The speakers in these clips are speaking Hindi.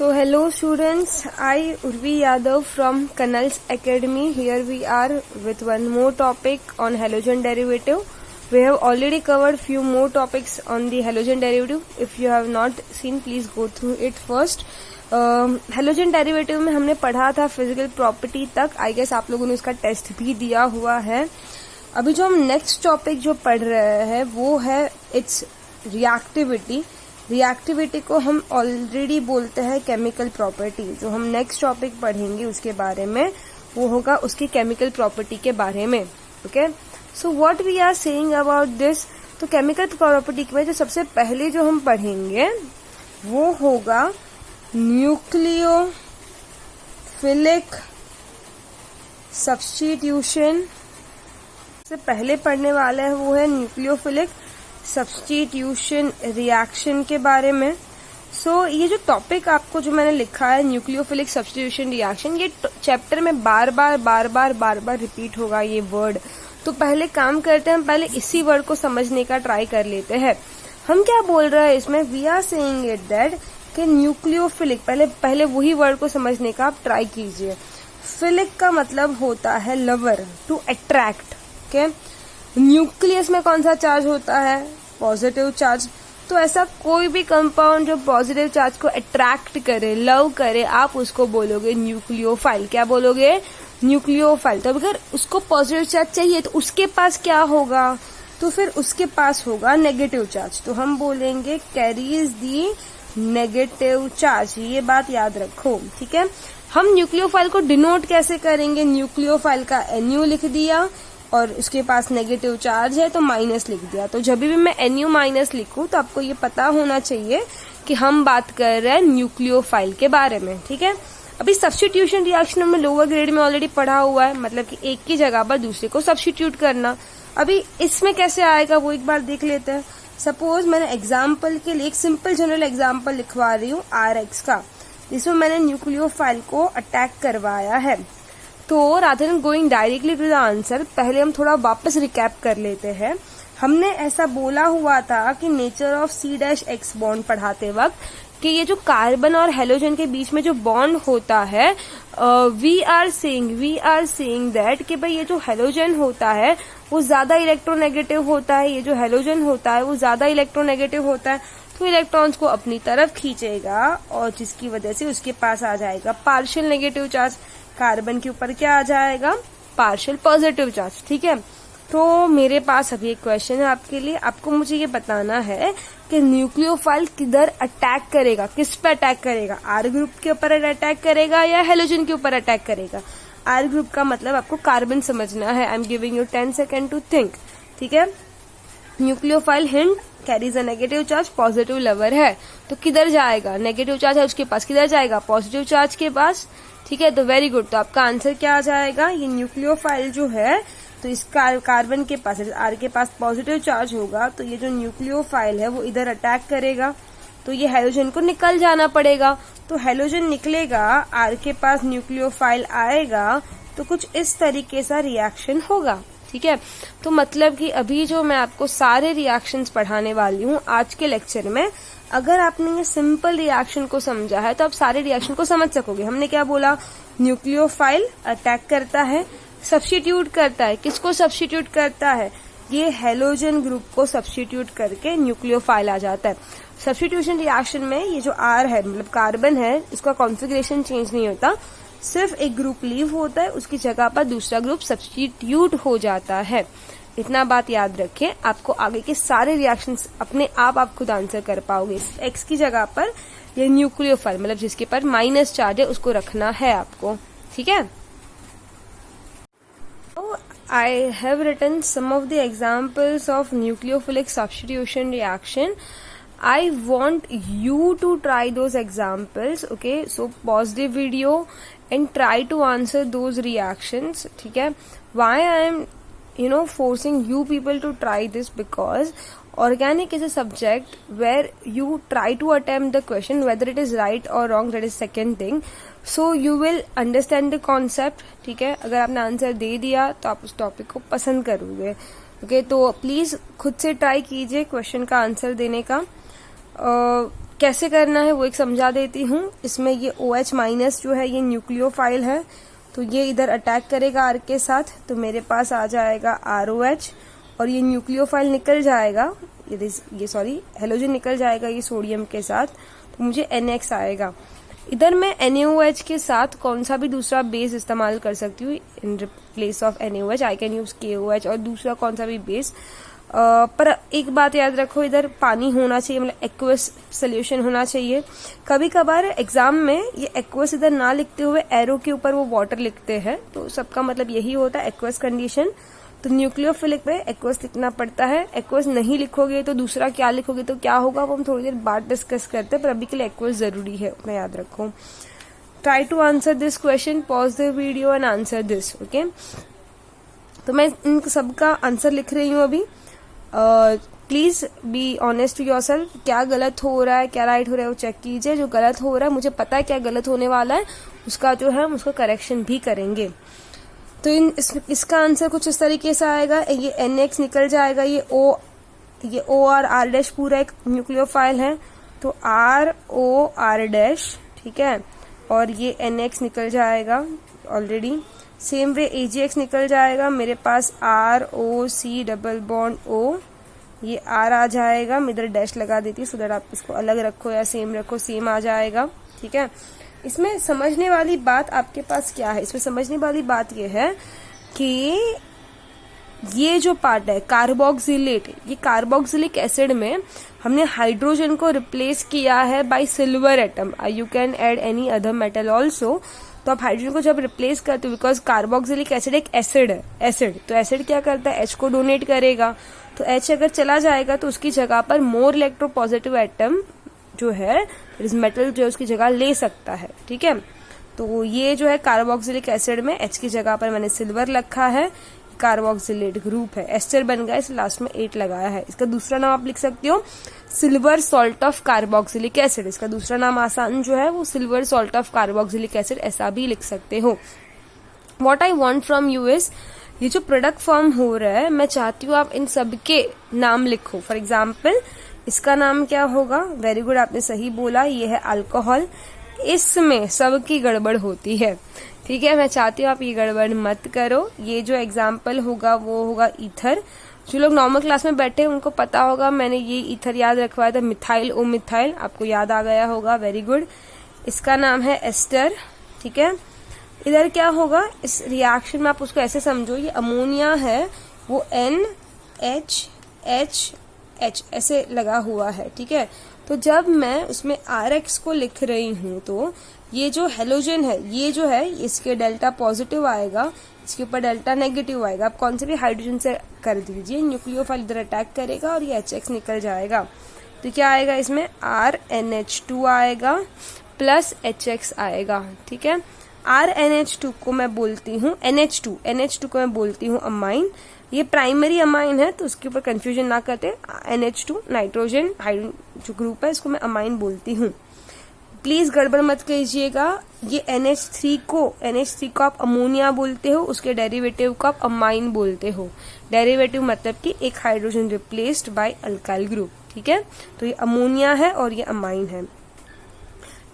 So hello students, I Urvi Yadav from Canals Academy. Here we are with one more topic on halogen derivative. We have already covered few more topics on the halogen derivative. If you have not seen, please go through it first. Halogen derivative में हमने पढ़ा था फिजिकल प्रॉपर्टी तक. आई गेस आप लोगों ने उसका टेस्ट भी दिया हुआ है. अभी जो हम नेक्स्ट टॉपिक जो पढ़ रहे हैं वो है इट्स रिएक्टिविटी. रिएक्टिविटी को हम ऑलरेडी बोलते हैं केमिकल प्रॉपर्टी. जो हम नेक्स्ट टॉपिक पढ़ेंगे उसके बारे में वो होगा उसकी केमिकल प्रॉपर्टी के बारे में. Okay, so what we are saying about this. तो केमिकल प्रॉपर्टी में जो सबसे पहले जो हम पढ़ेंगे वो होगा न्यूक्लियोफिलिक सब्स्टिट्यूशन. से पहले पढ़ने वाला है वो है न्यूक्लियोफिलिक सब्स्टिट्यूशन रिएक्शन के बारे में. ये जो टॉपिक आपको जो मैंने लिखा है न्यूक्लियोफिलिक सब्स्टिट्यूशन रिएक्शन, ये चैप्टर में बार बार रिपीट होगा ये वर्ड. तो पहले काम करते हैं, हम पहले इसी वर्ड को समझने का ट्राई कर लेते हैं. हम क्या बोल रहे हैं इसमें, we are saying it that कि न्यूक्लियोफिलिक, पहले वही वर्ड को समझने का आप ट्राई कीजिए. फिलिक का मतलब होता है lover, to attract. Okay, nucleus में कौन सा चार्ज होता है, पॉजिटिव चार्ज. तो ऐसा कोई भी कंपाउंड जो पॉजिटिव चार्ज को अट्रैक्ट करे, लव करे, आप उसको बोलोगे न्यूक्लियोफाइल. क्या बोलोगे, न्यूक्लियोफाइल. तो अगर उसको पॉजिटिव चार्ज चाहिए तो उसके पास क्या होगा, तो फिर उसके पास होगा नेगेटिव चार्ज. तो हम बोलेंगे कैरीज दी नेगेटिव चार्ज. ये बात याद रखो, ठीक है. हम न्यूक्लियोफाइल को डिनोट कैसे करेंगे, न्यूक्लियोफाइल का NU लिख दिया और उसके पास नेगेटिव चार्ज है तो माइनस लिख दिया. तो जब भी मैं NU माइनस लिखूं तो आपको ये पता होना चाहिए कि हम बात कर रहे हैं न्यूक्लियोफाइल के बारे में, ठीक है. अभी सब्स्टिट्यूशन रिएक्शन में लोअर ग्रेड में ऑलरेडी पढ़ा हुआ है, मतलब कि एक की जगह पर दूसरे को सब्स्टिट्यूट करना. अभी इसमें कैसे आएगा वो एक बार देख लेते हैं. सपोज मैंने एग्जाम्पल के लिए एक सिंपल जनरल एग्जाम्पल लिखवा रही हूँ RX का, जिसमें मैंने न्यूक्लियोफाइल को अटैक करवाया है. तो rather than going directly to the answer, पहले हम थोड़ा वापस रिकैप कर लेते हैं. हमने ऐसा बोला हुआ था कि नेचर ऑफ C-X बॉन्ड पढ़ाते वक्त कि ये जो कार्बन और हेलोजन के बीच में जो बॉन्ड होता है, वी आर सेइंग दैट कि भाई ये जो हेलोजन होता है वो ज्यादा इलेक्ट्रोनेगेटिव होता है, ये जो हेलोजन होता है वो ज्यादा इलेक्ट्रोनेगेटिव होता है. तो इलेक्ट्रॉन्स को अपनी तरफ खींचेगा और जिसकी वजह से उसके पास आ जाएगा पार्शियल नेगेटिव चार्ज. कार्बन के ऊपर क्या आ जाएगा, पार्शियल पॉजिटिव चार्ज, ठीक है. तो मेरे पास अभी एक क्वेश्चन है आपके लिए. आपको मुझे ये बताना है कि न्यूक्लियोफाइल किधर अटैक करेगा, किस पे अटैक करेगा, R ग्रुप के ऊपर अटैक करेगा या हेलोजन के ऊपर अटैक करेगा. R ग्रुप का मतलब आपको कार्बन समझना है. I am giving you 10 second to think, ठीक है. Nucleophile hint carries a negative charge, positive lover है तो किधर जाएगा, नेगेटिव चार्ज है उसके पास, किधर जाएगा, पॉजिटिव चार्ज के पास, ठीक है. तो वेरी गुड. तो आपका आंसर क्या आ जाएगा, ये न्यूक्लियोफाइल जो है तो इस कार्बन के पास, R के पास पॉजिटिव चार्ज होगा तो ये जो न्यूक्लियोफाइल है वो इधर अटैक करेगा. तो ये हेलोजन को निकल जाना पड़ेगा. तो हेलोजन निकलेगा, R के पास न्यूक्लियोफाइल आएगा, तो कुछ इस तरीके सा रिएक्शन होगा, ठीक है. तो मतलब कि अभी जो मैं आपको सारे रिएक्शंस पढ़ाने वाली हूँ आज के लेक्चर में, अगर आपने ये सिंपल रिएक्शन को समझा है तो आप सारे रिएक्शन को समझ सकोगे. हमने क्या बोला, न्यूक्लियोफाइल अटैक करता है, सब्स्टिट्यूट करता है. किसको सब्स्टिट्यूट करता है, ये हेलोजन ग्रुप को सब्स्टिट्यूट करके न्यूक्लियोफाइल आ जाता है. सब्स्टिट्यूशन रिएक्शन में ये जो R है मतलब कार्बन है, इसका कॉन्फ़िगरेशन चेंज नहीं होता, सिर्फ एक ग्रुप लीव होता है, उसकी जगह पर दूसरा ग्रुप सब्स्टिट्यूट हो जाता है. इतना बात याद रखें. आपको आगे के सारे रिएक्शंस अपने आप खुद आंसर कर पाओगे. X की जगह पर ये न्यूक्लियोफाइल मतलब जिसके पर माइनस चार्ज है उसको रखना है आपको, ठीक है. I have written some of the examples of nucleophilic substitution reaction. I want you to try those examples. Okay, so pause the video and try to answer those reactions. ठीक है. Why I am forcing you people to try this, because organic is a subject where you try to attempt the question, whether it is right or wrong, that is second thing. So you will understand the concept, ठीक है. अगर आपने आंसर दे दिया तो आप उस टॉपिक को पसंद करोगे. ओके, तो प्लीज खुद से ट्राई कीजिए क्वेश्चन का आंसर देने का. कैसे करना है वो एक समझा देती हूँ। इसमें ये OH माइनस जो है ये न्यूक्लियोफाइल है, तो ये इधर अटैक करेगा R के साथ, तो मेरे पास आ जाएगा ROH और ये न्यूक्लियोफाइल निकल जाएगा, ये सॉरी हेलोजन निकल जाएगा ये सोडियम के साथ, तो मुझे NX आएगा। इधर मैं NaOH के साथ कौन सा भी दूसरा बेस इस्तेमाल कर सकती हूँ in place of NaOH। I can use KOH और दूसरा कौन सा भी बेस। पर एक बात याद रखो, इधर पानी होना चाहिए, मतलब एक्वस सोल्यूशन होना चाहिए। कभी कभार एग्जाम में ये एक्वस इधर ना लिखते हुए एरो के ऊपर वो वाटर लिखते हैं, तो सबका मतलब यही होता है एक्वस कंडीशन। तो न्यूक्लियोफिलिक पे एक्वस लिखना पड़ता है। एक्वस नहीं लिखोगे तो दूसरा क्या लिखोगे तो क्या होगा वो हम थोड़ी देर बाद डिस्कस करते हैं, पर अभी के लिए एक्वस जरूरी है, उतना याद रखो। Try to answer this question, pause the video and answer this, okay. तो मैं इन सबका आंसर लिख रही हूँ अभी। Please be honest to yourself, क्या गलत हो रहा है क्या राइट हो रहा है वो चेक कीजिए। जो गलत हो रहा है मुझे पता है क्या गलत होने वाला है, उसका जो है हम उसका करेक्शन भी करेंगे। तो इसका आंसर कुछ इस तरीके से आएगा, ये NX निकल जाएगा, ये O और R डैश पूरा एक न्यूक्लियोफाइल है, तो RO R डैश, ठीक है, और ये NX निकल जाएगा ऑलरेडी। सेम वे AgX निकल जाएगा, मेरे पास ROC डबल बॉन्ड O, ये R आ जाएगा। मैं इधर डैश लगा देती हूँ सो दैट आप इसको अलग रखो या सेम रखो, सेम आ जाएगा, ठीक है। इसमें समझने वाली बात आपके पास क्या है, इसमें समझने वाली बात ये है कि ये जो पार्ट है कार्बोक्सिलेट, ये कार्बोक्सिलिक एसिड में हमने हाइड्रोजन को रिप्लेस किया है bye silver atom. You can add any other metal also. तो आप हाइड्रोजन को जब रिप्लेस करते हो, बिकॉज कार्बोक्सिलिक एसिड एक एसिड है, एसिड तो एसिड क्या करता है H को डोनेट करेगा, तो H अगर चला जाएगा तो उसकी जगह पर मोर इलेक्ट्रोपॉजिटिव एटम जो है इस मेटल जो उसकी जगह ले सकता है, ठीक है। तो ये जो है कार्बोक्सिलिक एसिड में H की जगह पर मैंने सिल्वर रखा है, कार्बोक्सिलेट ग्रुप है, एस्टर बन गया, इस लास्ट में 8 लगाया है। इसका दूसरा नाम आप लिख सकते हो silver salt of carboxylic acid. इसका दूसरा नाम आसान जो है वो silver salt of carboxylic acid ऐसा भी लिख सकते हो। What I want from you is, ये जो प्रोडक्ट फॉर्म हो रहा है मैं चाहती हूँ आप इन सबके नाम लिखो। फॉर एग्जाम्पल इसका नाम क्या होगा, वेरी गुड आपने सही बोला, ये है अल्कोहल। इसमें सबकी गड़बड़ होती है, ठीक है, मैं चाहती हूँ आप ये गड़बड़ मत करो। ये जो एग्जाम्पल होगा वो होगा ईथर। जो लोग नॉर्मल क्लास में बैठे हैं उनको पता होगा, मैंने ये ईथर याद रखवाया था, मिथाइल ओ मिथाइल, आपको याद आ गया होगा, वेरी गुड। इसका नाम है एस्टर, ठीक है। इधर क्या होगा, इस रिएक्शन में आप उसको ऐसे समझो, ये अमोनिया है वो NHH ऐसे लगा हुआ है, ठीक है। तो जब मैं उसमें RX को लिख रही हूँ तो ये जो हेलोजन है ये जो है इसके डेल्टा पॉजिटिव आएगा, इसके ऊपर डेल्टा नेगेटिव आएगा। आप कौन से भी हाइड्रोजन से कर दीजिए, न्यूक्लियोफाइल इधर अटैक करेगा और ये HX निकल जाएगा। तो क्या आएगा इसमें RNH2 आएगा प्लस HX आएगा, ठीक है। RNH2 को मैं बोलती हूँ NH2 को मैं बोलती हूँ अमाइन। ये प्राइमरी अमाइन है तो उसके ऊपर कंफ्यूजन ना करते, NH2 नाइट्रोजन हाइड्रोजन जो ग्रुप है इसको मैं अमाइन बोलती हूँ। प्लीज गड़बड़ मत कीजिएगा, ये NH3 को आप अमोनिया बोलते हो, उसके डेरिवेटिव को आप अमाइन बोलते हो। डेरिवेटिव मतलब कि एक hydrogen replaced by alkyl group, ठीक है। तो ये अमोनिया है और ये अमाइन है।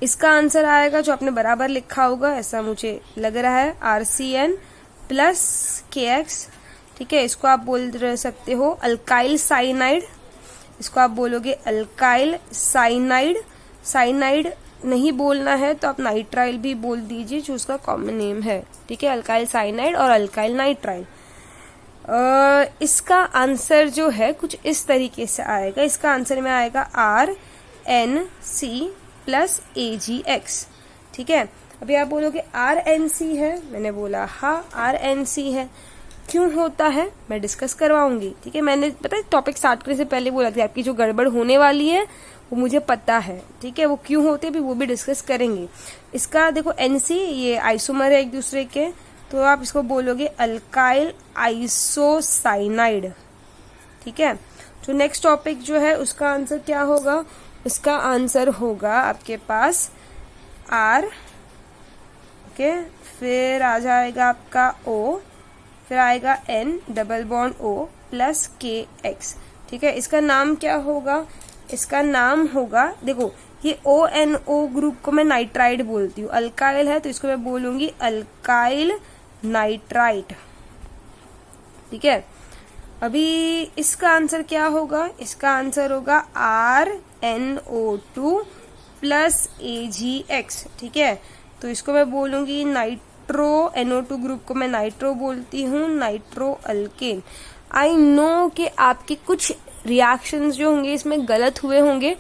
इसका आंसर आएगा जो आपने बराबर लिखा होगा, ऐसा मुझे लग रहा है, RCN प्लस KX, ठीक है। इसको आप बोल सकते हो अल्काइल साइनाइड, इसको आप बोलोगे अल्काइल साइनाइड। साइनाइड नहीं बोलना है तो आप नाइट्राइल भी बोल दीजिए जो उसका कॉमन नेम है, ठीक है, अल्काइल साइनाइड और अल्काइल नाइट्राइल। इसका आंसर जो है कुछ इस तरीके से आएगा, इसका आंसर में आएगा RNC प्लस AgX, ठीक है। अभी आप बोलोगे RNC है, मैंने बोला हाँ RNC है, क्यों होता है मैं डिस्कस करवाऊंगी, ठीक है। मैंने पता है टॉपिक स्टार्ट करने से पहले बोला था आपकी जो गड़बड़ होने वाली है वो मुझे पता है, ठीक है, वो क्यों होते भी वो भी डिस्कस करेंगे। इसका देखो NC ये आइसोमर है एक दूसरे के, तो आप इसको बोलोगे अल्काइल आइसोसाइनाइड, ठीक है। जो नेक्स्ट टॉपिक जो है उसका आंसर क्या होगा, उसका आंसर होगा आपके पास R, ओके, फिर आ जाएगा आपका O, फिर आएगा N double bond O plus KX, ठीक है। इसका नाम क्या होगा, इसका नाम होगा, देखो ये ONO ग्रुप को मैं नाइट्राइड बोलती हूँ, अल्काइल है तो इसको मैं बोलूंगी अल्काइल नाइट्राइट। ठीक है, अभी इसका आंसर क्या होगा, इसका आंसर होगा RNO2 प्लस AgX। ठीक है, तो इसको मैं बोलूंगी नाइट्रो, NO2 ग्रुप को मैं नाइट्रो बोलती हूँ, नाइट्रो अल्केन। आई नो कि आपके कुछ रिएक्शंस जो होंगे इसमें गलत हुए होंगे,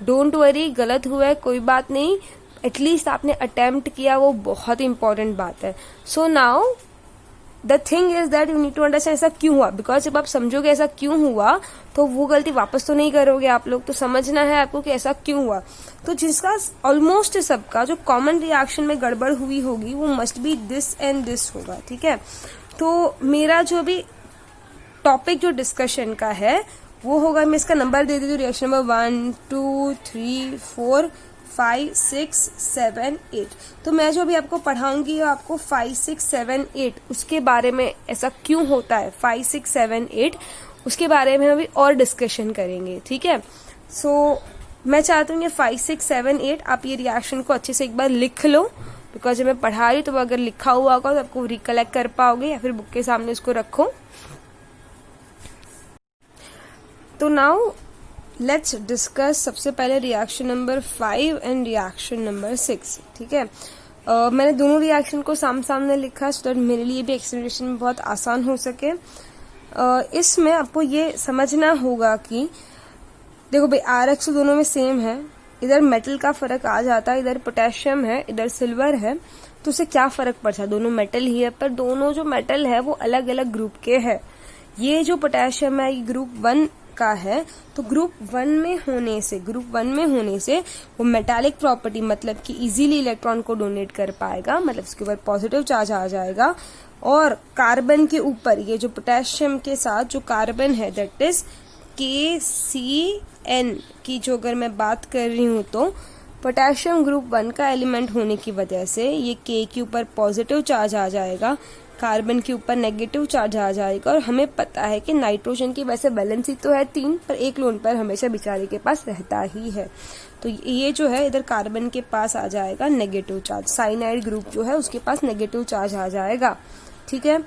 डोंट वरी, गलत हुआ है कोई बात नहीं, एटलीस्ट आपने अटेम्प्ट किया, वो बहुत इंपॉर्टेंट बात है। So now the thing is that you need to understand ऐसा क्यों हुआ, बिकॉज जब आप समझोगे ऐसा क्यों हुआ तो वो गलती वापस तो नहीं करोगे आप लोग, तो समझना है आपको कि ऐसा क्यों हुआ। तो जिसका ऑलमोस्ट सबका जो कॉमन रिएक्शन में गड़बड़ हुई होगी वो must be this and this होगा। ठीक है, तो मेरा जो भी टॉपिक जो डिस्कशन का है वो होगा, मैं इसका नंबर दे देती हूँ, रिएक्शन नंबर 1 2 3 4 5 6 7 8। तो मैं जो अभी आपको पढ़ाऊंगी आपको 5 6 7 8 उसके बारे में, ऐसा क्यों होता है 5 6 7 8 उसके बारे में अभी और डिस्कशन करेंगे। ठीक है, सो मैं चाहती हूँ ये 5 6 7 8 आप ये रिएक्शन को अच्छे से एक बार लिख लो, बिकॉज जब मैं पढ़ा रही हूँ तो अगर लिखा हुआ होगा तो आपको रिकलेक्ट कर पाओगे, या फिर बुक के सामने इसको रखो। तो नाउ लेट्स डिस्कस सबसे पहले reaction number 5 and reaction number 6। ठीक है, मैंने दोनों रिएक्शन को सामने लिखा सो दैट मेरे लिए भी एक्सप्लेनेशन में बहुत आसान हो सके। इसमें आपको ये समझना होगा कि देखो भाई RX दोनों में सेम है, इधर मेटल का फर्क आ जाता है, इधर पोटेशियम है इधर सिल्वर है, तो उससे क्या फर्क पड़ता है, दोनों मेटल ही है, पर दोनों जो मेटल है वो अलग अलग ग्रुप के है। ये जो पोटेशियम है ये ग्रुप 1 का है, तो ग्रुप 1 में होने से वो मेटालिक प्रॉपर्टी मतलब कि इजीली इलेक्ट्रॉन को डोनेट कर पाएगा, मतलब इसके ऊपर पॉजिटिव चार्ज आ जाएगा। और कार्बन के ऊपर ये जो पोटेशियम के साथ जो कार्बन है दैट इज KCN की जो अगर मैं बात कर रही हूँ तो पोटेशियम ग्रुप 1 का एलिमेंट होने की वजह से ये K के ऊपर पॉजिटिव चार्ज आ जाएगा, कार्बन के ऊपर नेगेटिव चार्ज आ जाएगा। और हमें पता है कि नाइट्रोजन की वैसे बैलेंसी तो है 3, पर एक लोन पर हमेशा बेचारे के पास रहता ही है, तो ये जो है इधर कार्बन के पास आ जाएगा नेगेटिव चार्ज, साइनाइड ग्रुप जो है उसके पास नेगेटिव चार्ज आ जाएगा। ठीक है,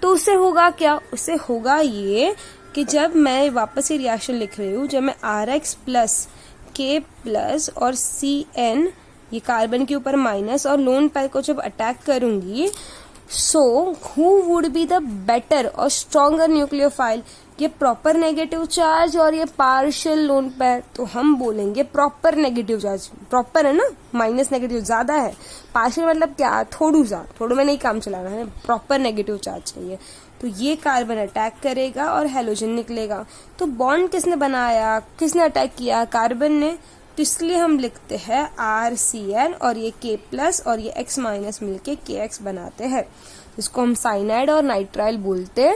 तो उससे होगा क्या, उससे होगा ये कि जब मैं वापस ये रिएक्शन लिख रही हूँ, जब मैं RX प्लस K प्लस और CN ये कार्बन के ऊपर माइनस और लोन पेयर को जब अटैक करूंगी, so who would be the better और स्ट्रॉन्गर न्यूक्लियोफाइल, ये प्रॉपर नेगेटिव चार्ज और ये पार्शियल लोन पेयर, तो हम बोलेंगे प्रॉपर नेगेटिव चार्ज, प्रॉपर है ना, माइनस नेगेटिव ज्यादा है, पार्शियल मतलब क्या, थोड़ू में नहीं काम चलाना है, प्रॉपर नेगेटिव चार्ज चाहिए। तो ये कार्बन अटैक करेगा और हेलोजन निकलेगा। तो बॉन्ड किसने बनाया, किसने अटैक किया, कार्बन ने, तो इसलिए हम लिखते हैं RCN और ये K प्लस और ये X माइनस मिलके KX बनाते हैं, इसको हम साइनाइड और नाइट्राइल बोलते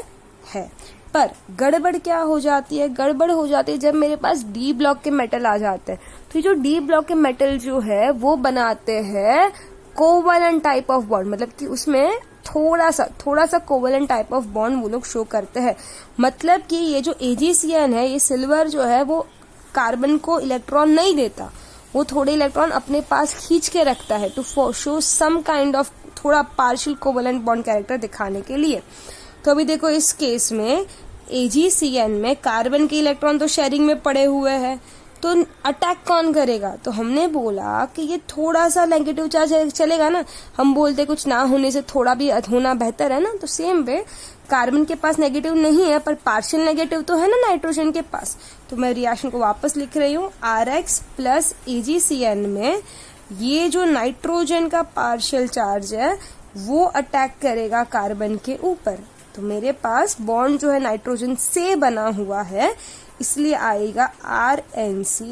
हैं। पर गड़बड़ क्या हो जाती है, गड़बड़ हो जाती है जब मेरे पास D ब्लॉक के मेटल आ जाते हैं। तो ये जो D ब्लॉक के मेटल जो है वो बनाते हैं कोवलेंट टाइप ऑफ बॉन्ड, मतलब कि उसमें थोड़ा सा कोवलेंट टाइप ऑफ बॉन्ड वो लोग शो करते हैं। मतलब कि ये जो AgCN है, ये सिल्वर जो है वो कार्बन को इलेक्ट्रॉन नहीं देता, वो थोड़े इलेक्ट्रॉन अपने पास खींच के रखता है to show some kind of थोड़ा पार्शियल कोवलेंट बॉन्ड कैरेक्टर दिखाने के लिए। तो अभी देखो इस केस में AgCN में कार्बन के इलेक्ट्रॉन तो शेयरिंग में पड़े हुए हैं, तो अटैक कौन करेगा, तो हमने बोला कि ये थोड़ा सा नेगेटिव चार्ज चलेगा ना, हम बोलते कुछ ना होने से थोड़ा भी होना बेहतर है ना, तो सेम वे कार्बन के पास नेगेटिव नहीं है पर पार्शियल नेगेटिव तो है ना नाइट्रोजन के पास। तो मैं रिएक्शन को वापस लिख रही हूँ, RX प्लस AgCN में ये जो नाइट्रोजन का पार्शियल चार्ज है वो अटैक करेगा कार्बन के ऊपर, तो मेरे पास बॉन्ड जो है नाइट्रोजन से बना हुआ है, इसलिए आएगा RNC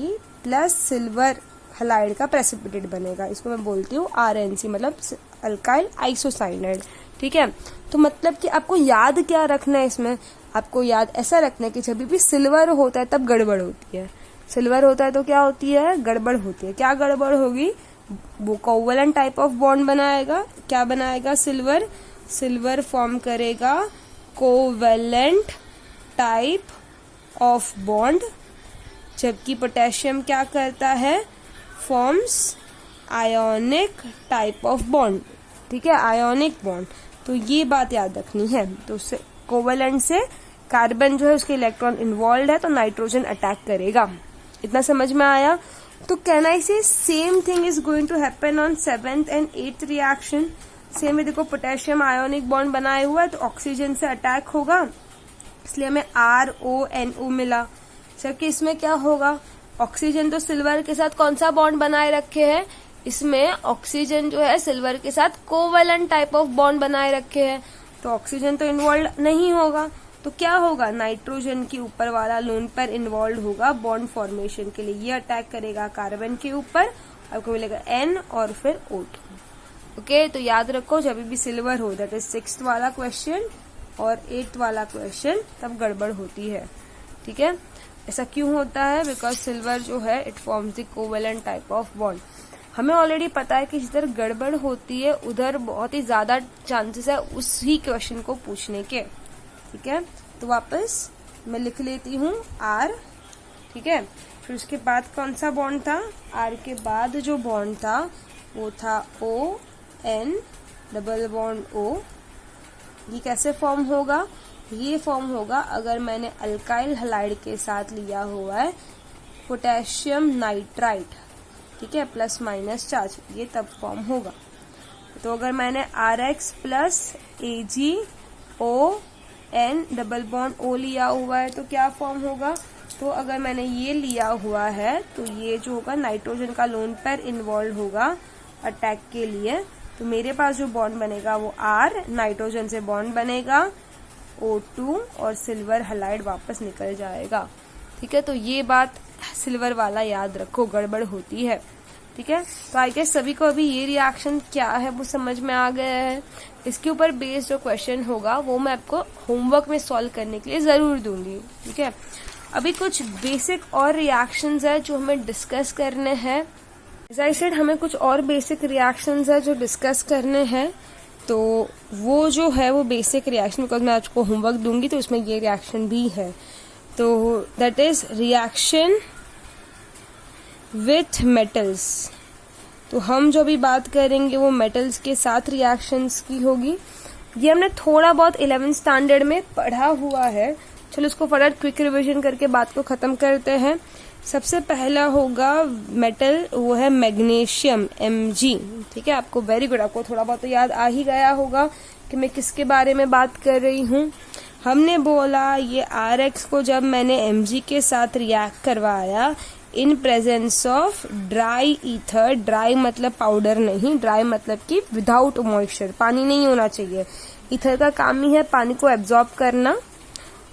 प्लस सिल्वर हैलाइड का प्रेसिपिटेट बनेगा, इसको मैं बोलती हूँ RNC मतलब अल्काइल आइसोसाइनाइड। ठीक है, तो मतलब कि आपको याद क्या रखना है इसमें, आपको याद ऐसा रखना है कि जब भी सिल्वर होता है तब गड़बड़ होती है, सिल्वर होता है तो क्या होती है, गड़बड़ होती है। क्या गड़बड़ होगी, वो कोवलेंट टाइप ऑफ बॉन्ड बनाएगा, क्या बनाएगा, सिल्वर फॉर्म करेगा कोवलेंट टाइप ऑफ बॉन्ड, जबकि पोटेशियम क्या करता है, forms ionic type of bond, ठीक है, आयोनिक बॉन्ड। तो ये बात याद रखनी है। तो उससे कोवेलेंट से कार्बन जो है उसके इलेक्ट्रॉन इन्वॉल्व है तो नाइट्रोजन अटैक करेगा। इतना समझ में आया? तो can I say same thing is going to happen on 7th and 8th reaction. Same में देखो पोटेशियम आयोनिक बॉन्ड बनाए हुआ है तो ऑक्सीजन से अटैक होगा, इसलिए हमें RONO मिला। जबकि इसमें क्या होगा, ऑक्सीजन तो सिल्वर के साथ कौन सा बॉन्ड बनाए रखे है, इसमें ऑक्सीजन जो है सिल्वर के साथ कोवेलेंट टाइप ऑफ बॉन्ड बनाए रखे हैं, तो ऑक्सीजन तो इन्वॉल्व नहीं होगा। तो क्या होगा, नाइट्रोजन के ऊपर वाला लोन पेयर इन्वॉल्व होगा बॉन्ड फॉर्मेशन के लिए, ये अटैक करेगा कार्बन के ऊपर, आपको मिलेगा N और फिर O2। ओके, तो याद रखो जब भी सिल्वर हो, दैट इज 6th वाला क्वेश्चन और 8th वाला क्वेश्चन, तब गड़बड़ होती है। ठीक है, ऐसा क्यों होता है, बिकॉज सिल्वर जो है it forms the covalent type of bond. हमें ऑलरेडी पता है कि जिधर गड़बड़ होती है उधर बहुत ही ज्यादा चांसेस है उसी क्वेश्चन को पूछने के। ठीक है, तो वापस मैं लिख लेती हूँ R, ठीक है, फिर उसके बाद कौन सा बॉन्ड था, R के बाद जो बॉन्ड था वो था ON डबल बॉन्ड O। ये कैसे फॉर्म होगा, ये फॉर्म होगा अगर मैंने अल्काइल हलाइड के साथ लिया हुआ है पोटेशियम नाइट्राइट, ठीक है, प्लस माइनस चार्ज, ये तब फॉर्म होगा। तो अगर मैंने RX plus AgON double bond O लिया हुआ है तो क्या फॉर्म होगा, तो अगर मैंने ये लिया हुआ है तो ये जो होगा नाइट्रोजन का लोन पेयर इन्वॉल्व होगा अटैक के लिए, तो मेरे पास जो बॉन्ड बनेगा वो R, नाइट्रोजन से बॉन्ड बनेगा O2 और सिल्वर हलाइड वापस निकल जाएगा। ठीक है, तो ये बात सिल्वर वाला याद रखो, गड़बड़ होती है। ठीक है, तो आई गेस सभी को अभी ये रिएक्शन क्या है वो समझ में आ गया है। इसके ऊपर बेस्ड जो क्वेश्चन होगा वो मैं आपको होमवर्क में सॉल्व करने के लिए जरूर दूंगी। ठीक है, अभी कुछ बेसिक और रिएक्शंस है जो हमें डिस्कस करने हैं। एज आई सेड, हमें कुछ और बेसिक रिएक्शंस है जो डिस्कस करने हैं, तो वो जो है वो बेसिक रिएक्शन, बिकॉज मैं आपको होमवर्क दूंगी तो उसमें ये रिएक्शन भी है। तो that is reaction with metals. तो हम जो भी बात करेंगे वो मेटल्स के साथ रिएक्शंस की होगी। ये हमने थोड़ा बहुत 11th स्टैंडर्ड में पढ़ा हुआ है। चलो उसको फटाफट क्विक रिविजन करके बात को खत्म करते हैं। सबसे पहला होगा मेटल, वो है मैग्नीशियम Mg। ठीक है, आपको वेरी गुड, आपको थोड़ा बहुत तो याद आ ही गया होगा कि मैं किसके बारे में बात कर रही हूँ। हमने बोला ये RX को जब मैंने Mg के साथ रिएक्ट करवाया इन presence of dry ether, dry मतलब पाउडर नहीं, ड्राई मतलब कि विदाउट मॉइस्चर, पानी नहीं होना चाहिए। ईथर का काम ही है पानी को एब्जॉर्ब करना।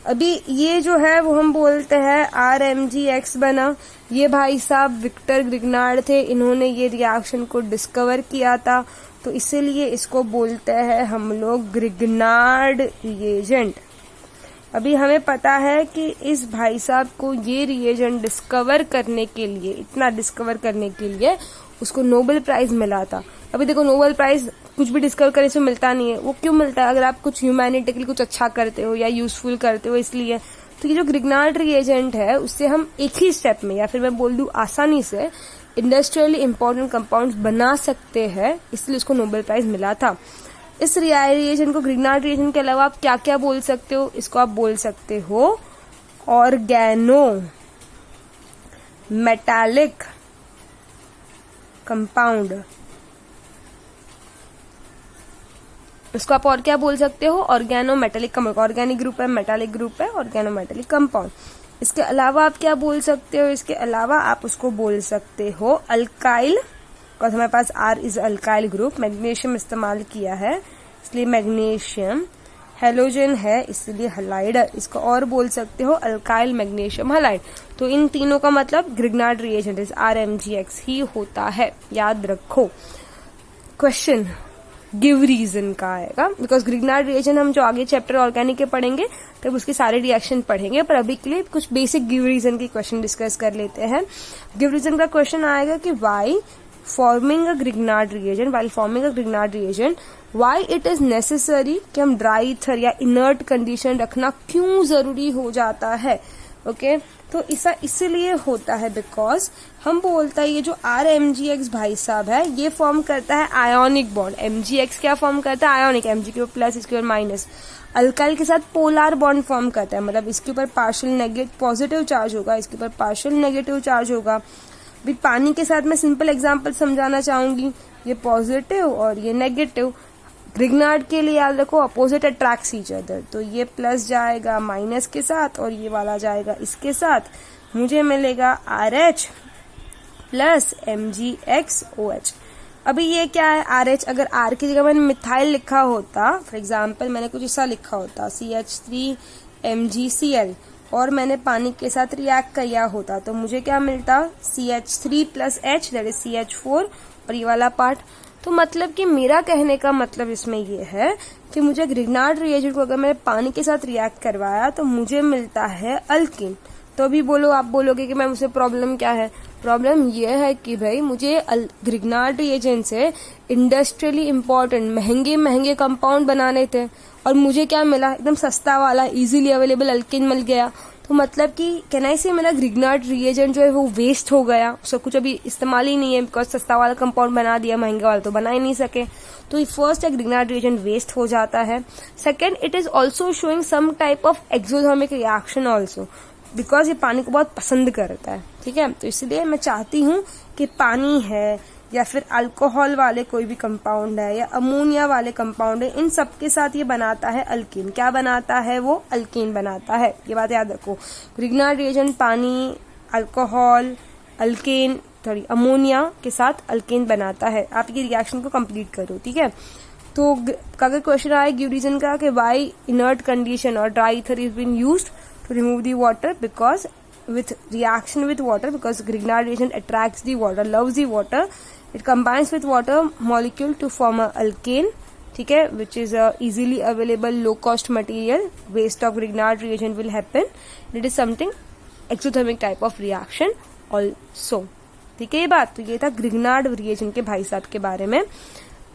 अभी ये जो है वो हम बोलते हैं RMgX बना। ये भाई साहब विक्टर ग्रिग्नार्ड थे, इन्होंने ये रिएक्शन को डिस्कवर किया था, तो इसीलिए इसको बोलते हैं हम लोग ग्रिग्नार्ड रिएजेंट। अभी हमें पता है कि इस भाई साहब को ये रिएजेंट डिस्कवर करने के लिए, इतना डिस्कवर करने के लिए उसको नोबेल प्राइज मिला था। अभी देखो नोबेल प्राइज कुछ भी डिस्कवर करने से मिलता नहीं है, वो क्यों मिलता है, अगर आप कुछ ह्यूमैनिटी के लिए कुछ अच्छा करते हो या यूजफुल करते हो इसलिए। तो ये जो ग्रिग्नार्ड रिएजेंट है उससे हम एक ही स्टेप में, या फिर मैं बोल दूं आसानी से, इंडस्ट्रियली इंपॉर्टेंट कंपाउंड्स बना सकते हैं, इसलिए उसको नोबेल प्राइज मिला था। इस रिएजेंट को, ग्रिग्नार्ड रिएजेंट के अलावा आप क्या क्या बोल सकते हो, इसको आप बोल सकते हो ऑर्गेनो मेटालिक कंपाउंड, इसको आप और क्या बोल सकते हो, organo metallic compound. Organic group है, मेटालिक ग्रुप है, ऑर्गेनो मेटालिक कंपाउंड। इसके अलावा आप क्या बोल सकते हो, इसके अलावा आप उसको बोल सकते हो अल्काइल, बिकॉज हमारे पास R is alkyl group, magnesium इस्तेमाल किया है इसलिए मैग्नीशियम, हेलोजन है इसलिए हलाइड, इसको और बोल सकते हो अल्काइल मैग्नीशियम हलाइड। तो इन तीनों का मतलब ग्रिग्नार्ड रिएजेंट इज RMgX ही होता है, याद रखो। क्वेश्चन गिव रीजन का आएगा, बिकॉज ग्रिग्नार्ड रिएजेंट हम जो आगे चैप्टर ऑर्गेनिक के पढ़ेंगे तब उसके सारे रिएक्शन पढ़ेंगे, पर अभी के लिए कुछ बेसिक गिव रीजन की क्वेश्चन डिस्कस कर लेते हैं। गिव रीजन का क्वेश्चन आएगा कि why forming a Grignard reagent, while forming a Grignard reagent why it is necessary कि हम ड्राई ईथर या इनर्ट कंडीशन रखना क्यों जरूरी हो जाता है। ओके तो ऐसा इसीलिए होता है बिकॉज हम बोलता है ये जो RMgX भाई साहब है ये फॉर्म करता है आयोनिक बॉन्ड। MgX क्या फॉर्म करता है? आयोनिक। Mg के ऊपर प्लस, इसके ऊपर माइनस। अल्काइल के साथ पोलर बॉन्ड फॉर्म करता है, मतलब इसके ऊपर पार्शियल नेगेटिव पॉजिटिव चार्ज होगा, इसके ऊपर पार्शियल नेगेटिव चार्ज होगा। भी पानी के साथ मैं सिंपल एग्जांपल समझाना चाहूंगी, ये पॉजिटिव और ये नेगेटिव। ग्रिग्नार्ड के लिए याद रखो अपोजिट अट्रैक्ट्स ईच अदर, तो ये प्लस जाएगा माइनस के साथ और ये वाला जाएगा इसके साथ, मुझे मिलेगा RH प्लस MgXOH। अभी ये क्या है RH, अगर R की जगह मैंने मिथाइल लिखा होता, फॉर एग्जाम्पल मैंने कुछ ऐसा लिखा होता CH3MgCl और मैंने पानी के साथ रिएक्ट किया होता तो मुझे क्या मिलता? CH3 plus H that is CH4 और ये वाला पार्ट। तो मतलब कि मेरा कहने का मतलब इसमें ये है कि मुझे ग्रिग्नार्ड रिएजेंट को अगर मैंने पानी के साथ रिएक्ट करवाया तो मुझे मिलता है अल्कीन। तो अभी बोलो, आप बोलोगे कि मैम उससे प्रॉब्लम क्या है? प्रॉब्लम ये है कि भाई मुझे ग्रिग्नार्ड रिएजेंट से इंडस्ट्रियली इम्पोर्टेंट महंगे महंगे कंपाउंड बनाने थे और मुझे क्या मिला? एकदम सस्ता वाला इजीली अवेलेबल अल्कीन मिल गया। तो मतलब कि कहना ही से मेरा ग्रिग्नार्ड रिएजेंट जो है वो वेस्ट हो गया, उसका कुछ अभी इस्तेमाल ही नहीं है बिकॉज सस्ता वाला कंपाउंड बना दिया, महंगा वाला तो बना ही नहीं सके। तो फर्स्ट ग्रिग्नार्ड रिएजेंट वेस्ट हो जाता है। Second, it is also showing some type of exothermic reaction also because ये पानी को बहुत पसंद करता है। ठीक है, तो इसलिए मैं चाहती हूँ कि पानी है या फिर अल्कोहल वाले कोई भी कंपाउंड है या अमोनिया वाले कंपाउंड है, इन सब के साथ ये बनाता है अल्कीन। क्या बनाता है? वो अल्कीन बनाता है। ये बात याद रखो, ग्रिग्नार्ड रिएजेंट पानी, अल्कोहल, अल्केन, सॉरी अमोनिया के साथ अल्केन बनाता है। आप ये रिएक्शन को कंप्लीट करो। ठीक है, तो अगर क्वेश्चन आए गिव रीजन का कि व्हाई इनर्ट कंडीशन और dry ether is been used to remove the water because with reaction with water, because Grignard reagent attracts the water, loves the water, it combines with water molecule to form a alkane, ठीक है, which is a easily available low cost material. Waste of Grignard reagent will happen. It is something exothermic type of reaction also. ठीक है, ये बात तो ये था ग्रिग्नार्ड रिएजेंट के भाई साहब के बारे में।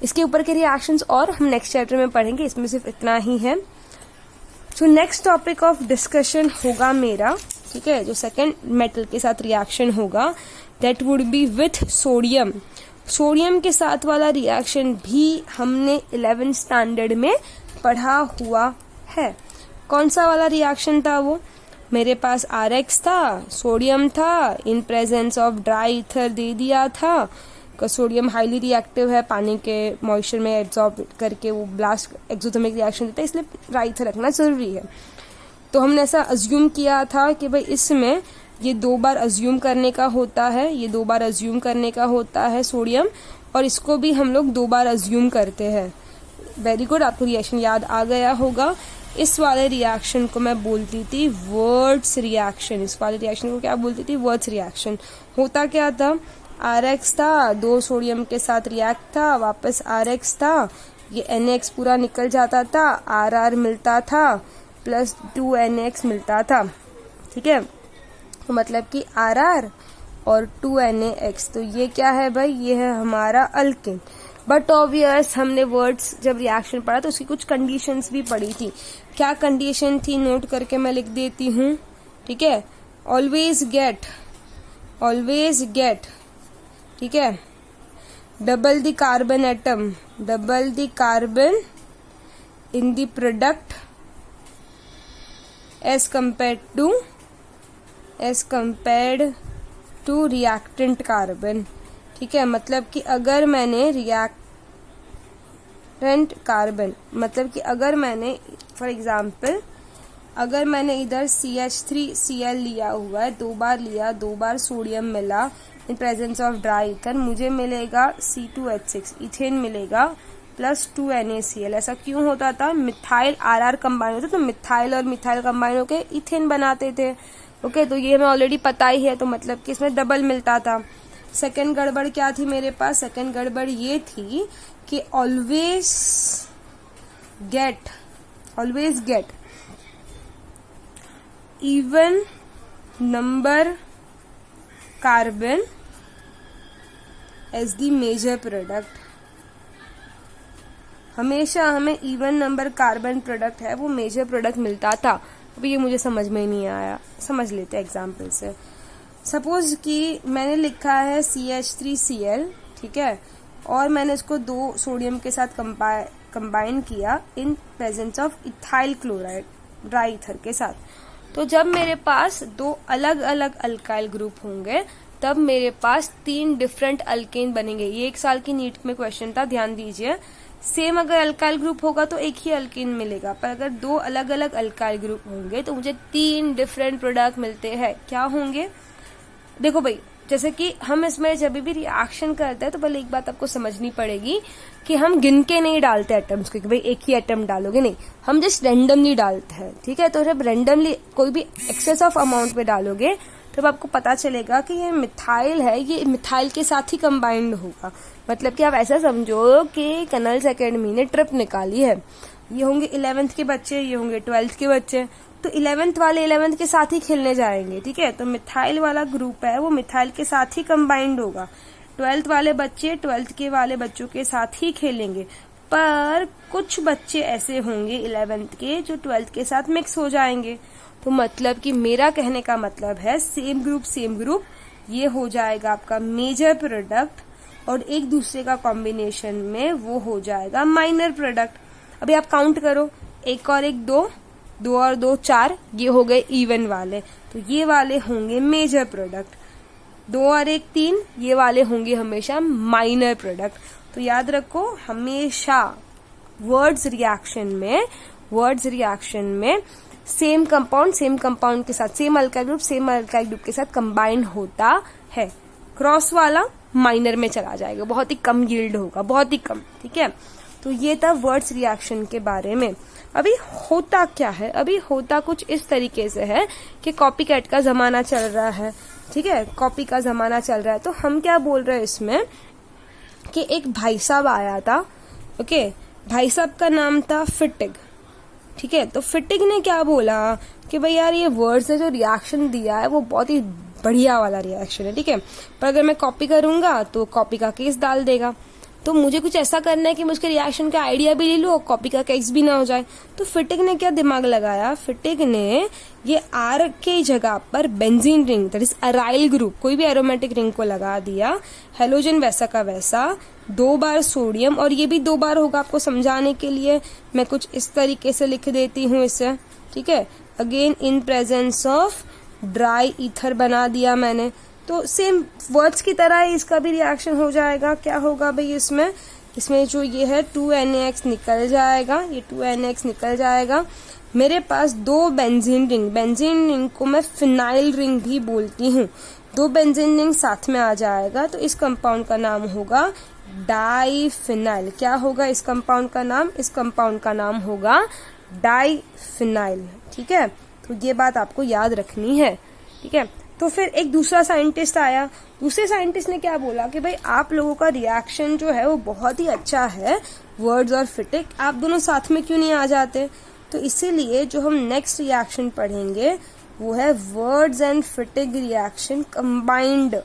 इसके ऊपर के रिएक्शंस और हम नेक्स्ट चैप्टर में पढ़ेंगे, इसमें सिर्फ इतना ही है। तो नेक्स्ट टॉपिक ऑफ डिस्कशन होगा मेरा, ठीक है, जो सेकेंड मेटल के साथ रिएक्शन होगा that would be with sodium. Sodium के साथ वाला रिएक्शन भी हमने 11th स्टैंडर्ड में पढ़ा हुआ है। कौन सा वाला रिएक्शन था वो? मेरे पास RX था, सोडियम था, in presence of dry ether दे दिया था। सोडियम हाईली रिएक्टिव है, पानी के मॉइस्चर में एब्जॉर्ब करके वो ब्लास्ट एक्सोथर्मिक रिएक्शन देता है, इसलिए ड्राई ईथर रखना जरूरी है। तो हमने ऐसा अज्यूम किया था कि भाई इसमें ये 2 बार अज्यूम करने का होता है, ये 2 बार अज्यूम करने का होता है सोडियम, और इसको भी हम लोग 2 बार अज्यूम करते हैं। वेरी गुड, आपको रिएक्शन याद आ गया होगा। इस वाले रिएक्शन को मैं बोलती थी वर्ड्स रिएक्शन। इस वाले रिएक्शन को क्या बोलती थी? Words reaction. होता क्या था? RX था, 2 सोडियम के साथ रिएक्ट था, वापस RX था, ये NaX पूरा निकल जाता था, RR मिलता था प्लस 2 NaX मिलता था। ठीक है, तो मतलब कि RR और 2 NaX, तो ये क्या है भाई? ये है हमारा अल्केन। बट ऑब्वियस हमने वर्ड्स जब रिएक्शन पढ़ा तो उसकी कुछ कंडीशंस भी पढ़ी थी। क्या कंडीशन थी नोट करके मैं लिख देती हूँ। ठीक है, ऑलवेज गेट, ठीक है, double the carbon atom, double the carbon in the product as compared to reactant carbon. ठीक है, मतलब कि अगर मैंने रिएक्टेंट कार्बन, मतलब कि अगर मैंने फॉर एग्जाम्पल अगर मैंने इधर CH3Cl लिया हुआ है, 2 बार लिया, 2 बार सोडियम मिला इन प्रेजेंस ऑफ ड्राई ईथर, मुझे मिलेगा C2H6, इथेन मिलेगा प्लस 2 NaCl। ऐसा क्यों होता था? मिथाइल RR कंबाइन होता, तो मिथाइल और मिथाइल कंबाइन होकर इथेन बनाते थे। ओके, तो ये हमें ऑलरेडी पता ही है, तो मतलब कि इसमें डबल मिलता था। सेकेंड गड़बड़ क्या थी मेरे पास? सेकेंड गड़बड़ ये थी कि always get even number carbon as the major product. हमेशा हमें इवन नंबर कार्बन प्रोडक्ट है वो मेजर प्रोडक्ट मिलता था। अभी ये मुझे समझ में ही नहीं आया, समझ लेते हैं एग्जाम्पल से। सपोज कि मैंने लिखा है CH3Cl, ठीक है, और मैंने इसको 2 सोडियम के साथ कंबाइन किया इन presence of ethyl chloride dry ether के साथ। तो जब मेरे पास 2 अलग अलग अल्काइल ग्रुप होंगे तब मेरे पास 3 डिफरेंट अल्केन बनेंगे। ये 1 साल की नीट में क्वेश्चन था, ध्यान दीजिए। सेम अगर अल्काइल ग्रुप होगा तो एक ही अल्केन मिलेगा, पर अगर 2 अलग अलग अल्काइल ग्रुप होंगे तो मुझे 3 डिफरेंट प्रोडक्ट मिलते हैं। क्या होंगे? देखो भाई, जैसे कि हम इसमें जब भी रिएक्शन करते हैं तो पहले एक बात आपको समझनी पड़ेगी कि हम गिन के नहीं डालते एटम्स को कि भाई एक ही एटम डालोगे, नहीं, हम जस्ट रेंडमली डालते हैं, ठीक है। तो जब रेंडमली कोई भी एक्सेस ऑफ अमाउंट पे डालोगे तब आपको पता चलेगा कि ये मिथाइल है, ये मिथाइल के साथ ही कंबाइंड होगा। मतलब कि आप ऐसा समझो कि कर्नल्स एकेडमी ने ट्रिप निकाली है, ये होंगे 11th के बच्चे, ये होंगे 12th के बच्चे, तो 11th वाले 11th के साथ ही खेलने जाएंगे, ठीक है। तो मिथाइल वाला ग्रुप है वो मिथाइल के साथ ही कंबाइंड होगा। 12th वाले बच्चे 12th के वाले बच्चों के साथ ही खेलेंगे, पर कुछ बच्चे ऐसे होंगे 11th के जो 12th के साथ मिक्स हो जाएंगे। तो मतलब कि मेरा कहने का मतलब है सेम ग्रुप ये हो जाएगा आपका मेजर प्रोडक्ट, और एक दूसरे का कॉम्बिनेशन में वो हो जाएगा माइनर प्रोडक्ट। अभी आप काउंट करो, 1 और 1 2, 2 और 2 4, ये हो गए इवन वाले, तो ये वाले होंगे मेजर प्रोडक्ट। 2 और 1 3, ये वाले होंगे हमेशा माइनर प्रोडक्ट। तो याद रखो, हमेशा वर्ड्स रिएक्शन में सेम कंपाउंड के साथ, सेम अल्काइल ग्रुप के साथ कंबाइन होता है। क्रॉस वाला माइनर में चला जाएगा, बहुत ही कम यील्ड होगा, बहुत ही कम, ठीक है। तो ये था वर्ड्स रिएक्शन के बारे में। अभी होता क्या है? अभी होता कुछ इस तरीके से है कि कॉपी कैट का जमाना चल रहा है, ठीक है, कॉपी का जमाना चल रहा है। तो हम क्या बोल रहे हैं इसमें कि एक भाई साहब आया था, ओके, भाई साहब का नाम था फिटिग, ठीक है। तो फिटिग ने क्या बोला कि भाई यार ये वर्ड से जो रिएक्शन दिया है वो बहुत ही बढ़िया वाला रिएक्शन है, ठीक है, पर अगर मैं कॉपी करूंगा तो कॉपी का केस डाल देगा। तो मुझे कुछ ऐसा करना है कि मैं उसके रिएक्शन का आइडिया भी ले लूं और कॉपी का केस भी ना हो जाए। तो फिटिग ने क्या दिमाग लगाया, फिटिग ने ये आर के जगह पर benzene ring, that is aryl group, कोई भी एरोमेटिक रिंग को लगा दिया। हेलोजन वैसा का वैसा, 2 बार सोडियम, और ये भी 2 बार होगा। आपको समझाने के लिए मैं कुछ इस तरीके से लिख देती हूँ इसे, ठीक है। Again in presence of dry ether बना दिया मैंने। तो सेम वर्ड्स की तरह ही इसका भी रिएक्शन हो जाएगा। क्या होगा भाई इसमें जो ये है 2NaX निकल जाएगा, ये 2NaX निकल जाएगा। मेरे पास 2 बेंजीन रिंग को मैं फिनाइल रिंग भी बोलती हूँ, 2 बेंजीन रिंग साथ में आ जाएगा। तो इस कंपाउंड का नाम होगा डाइफिनाइल। क्या होगा इस कंपाउंड का नाम? इस कंपाउंड का नाम होगा डाइफिनाइल, ठीक है। तो ये बात आपको याद रखनी है, ठीक है। तो फिर एक दूसरा साइंटिस्ट आया, दूसरे साइंटिस्ट ने क्या बोला कि भाई आप लोगों का रिएक्शन जो है वो बहुत ही अच्छा है, वर्ड्स और फिटिग, आप दोनों साथ में क्यों नहीं आ जाते? तो इसीलिए जो हम नेक्स्ट रिएक्शन पढ़ेंगे वो है Wurtz and Fittig reaction combined.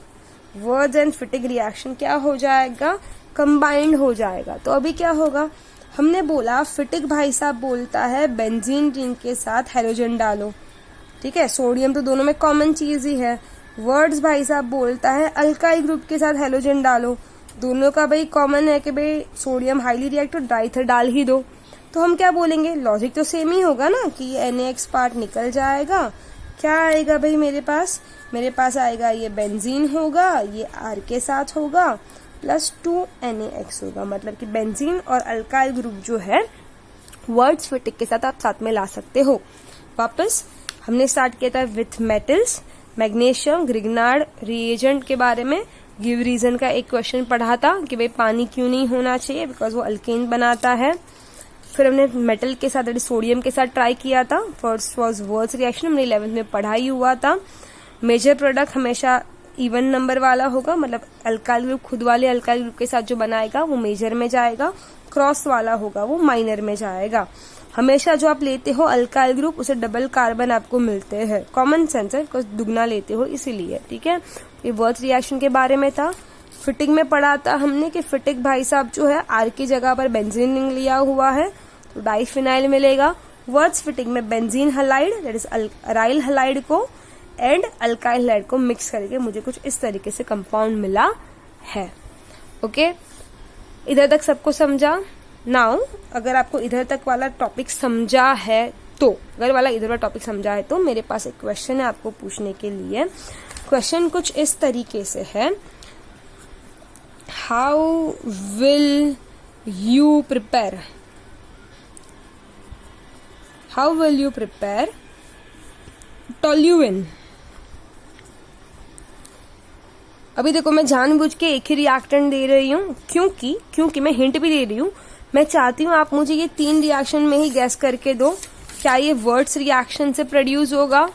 Wurtz and Fittig reaction क्या हो जाएगा? कंबाइंड हो जाएगा। तो अभी क्या होगा, हमने बोला फिटिग भाई साहब बोलता है बेंजीन रिंग के साथ हेलोजन डालो, ठीक है, सोडियम तो दोनों में कॉमन चीज ही है। वर्ड्स भाई साहब बोलता है अल्काइल ग्रुप के साथ हेलोजन डालो, दोनों का भाई कॉमन है कि भाई सोडियम हाईली रिएक्टिव डाइथर डाल ही दो। तो हम क्या बोलेंगे, लॉजिक तो सेम ही होगा ना कि NaX पार्ट निकल जाएगा। क्या आएगा भाई मेरे पास आएगा ये बेंजीन होगा, ये R के साथ होगा, प्लस 2NaX होगा। मतलब कि बेंजीन और अल्काइल ग्रुप जो है वर्ड्स फिटिग के साथ आप साथ में ला सकते हो। वापस हमने स्टार्ट किया था with metals, magnesium, Grignard reagent के बारे में। गिव रीजन का एक क्वेश्चन पढ़ा था कि भाई पानी क्यों नहीं होना चाहिए, बिकॉज वो अल्केन बनाता है। फिर हमने मेटल के साथ सोडियम के साथ ट्राई किया था, फर्स्ट वाज वर्ड्स रिएक्शन, हमने 11th में पढ़ाई हुआ था। मेजर प्रोडक्ट हमेशा इवन नंबर वाला होगा, मतलब अल्काइल ग्रुप खुद वाले अल्काइल ग्रुप के साथ जो बनाएगा वो मेजर में जाएगा, क्रॉस वाला होगा वो माइनर में जाएगा। हमेशा जो आप लेते हो अल्काइल ग्रुप उसे डबल कार्बन आपको मिलते हैं, कॉमन सेंस है, बिकॉज दुगना लेते हो इसीलिए, ठीक है। ये वर्ड्स रिएक्शन के बारे में था। फिटिग में पढ़ा था हमने कि फिटिग भाई साहब जो है R की जगह पर बेंजीन रिंग लिया हुआ है तो डाइफिनाइल मिलेगा। वर्ड्स फिटिंग में benzene halide that is aryl halide को एंड अल्काइल हलाइड को मिक्स करके मुझे कुछ इस तरीके से कंपाउंड मिला है। ओके, इधर तक सबको समझा? नाउ अगर आपको इधर तक वाला टॉपिक समझा है तो, अगर वाला इधर वाला टॉपिक समझा है तो मेरे पास एक क्वेश्चन है आपको पूछने के लिए। क्वेश्चन कुछ इस तरीके से है, how will you prepare toluene? अभी देखो मैं जानबूझ के एक ही रिएक्टेंट दे रही हूँ क्योंकि मैं हिंट भी दे रही हूँ। मैं चाहती हूँ आप मुझे ये 3 रिएक्शन में ही गैस करके दो। क्या ये वर्ड्स रिएक्शन से प्रोड्यूस होगा,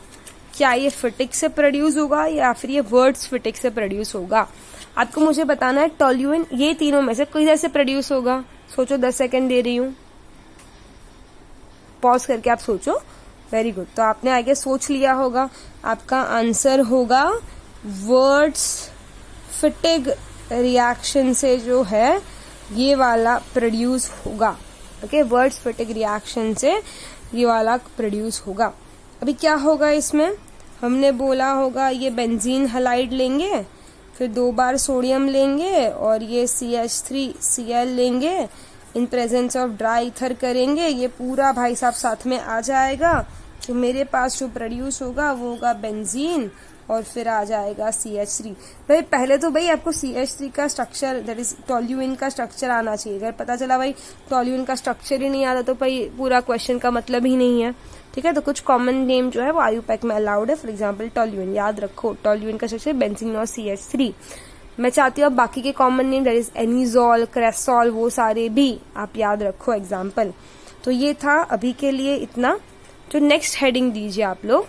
क्या ये फिटिक से प्रोड्यूस होगा, या फिर ये वर्ड्स फिटिक से प्रोड्यूस होगा? आपको मुझे बताना है टोल्यूइन ये तीनों में से किधर से प्रोड्यूस होगा। सोचो, 10 सेकेंड दे रही हूँ, पॉज करके आप सोचो। वेरी गुड, तो आपने आगे सोच लिया होगा। आपका आंसर होगा वर्ड्स फिटिक रिएक्शन से जो है ये वाला प्रोड्यूस होगा। ओके, वर्ड्स फिटिक रिएक्शन से ये वाला प्रोड्यूस होगा। अभी क्या होगा इसमें, हमने बोला होगा ये बेंजीन हलाइड लेंगे, फिर 2 बार सोडियम लेंगे और ये CH3Cl लेंगे, इन प्रेजेंस ऑफ ड्राई ईथर करेंगे, ये पूरा भाई साहब साथ में आ जाएगा। तो मेरे पास जो प्रोड्यूस होगा वो होगा बेंजीन और फिर आ जाएगा CH3। भाई पहले तो भाई आपको CH3 का स्ट्रक्चर दैट इज टोल्यूइन का स्ट्रक्चर आना चाहिए। अगर पता चला भाई टोल्यूइन का स्ट्रक्चर ही नहीं आता तो भाई पूरा क्वेश्चन का मतलब ही नहीं है। ठीक है, तो कुछ कॉमन नेम जो है वो IUPAC में अलाउड है। फॉर एग्जाम्पल टोल्यूइन, याद रखो टोल्यूइन का स्ट्रक्चर बेंजीन और CH3। मैं चाहती हूँ अब बाकी के कॉमन नेम दैट इज एनिजॉल, क्रेसॉल, वो सारे भी आप याद रखो एग्जाम्पल। तो ये था अभी के लिए इतना। तो नेक्स्ट हेडिंग दीजिए आप लोग।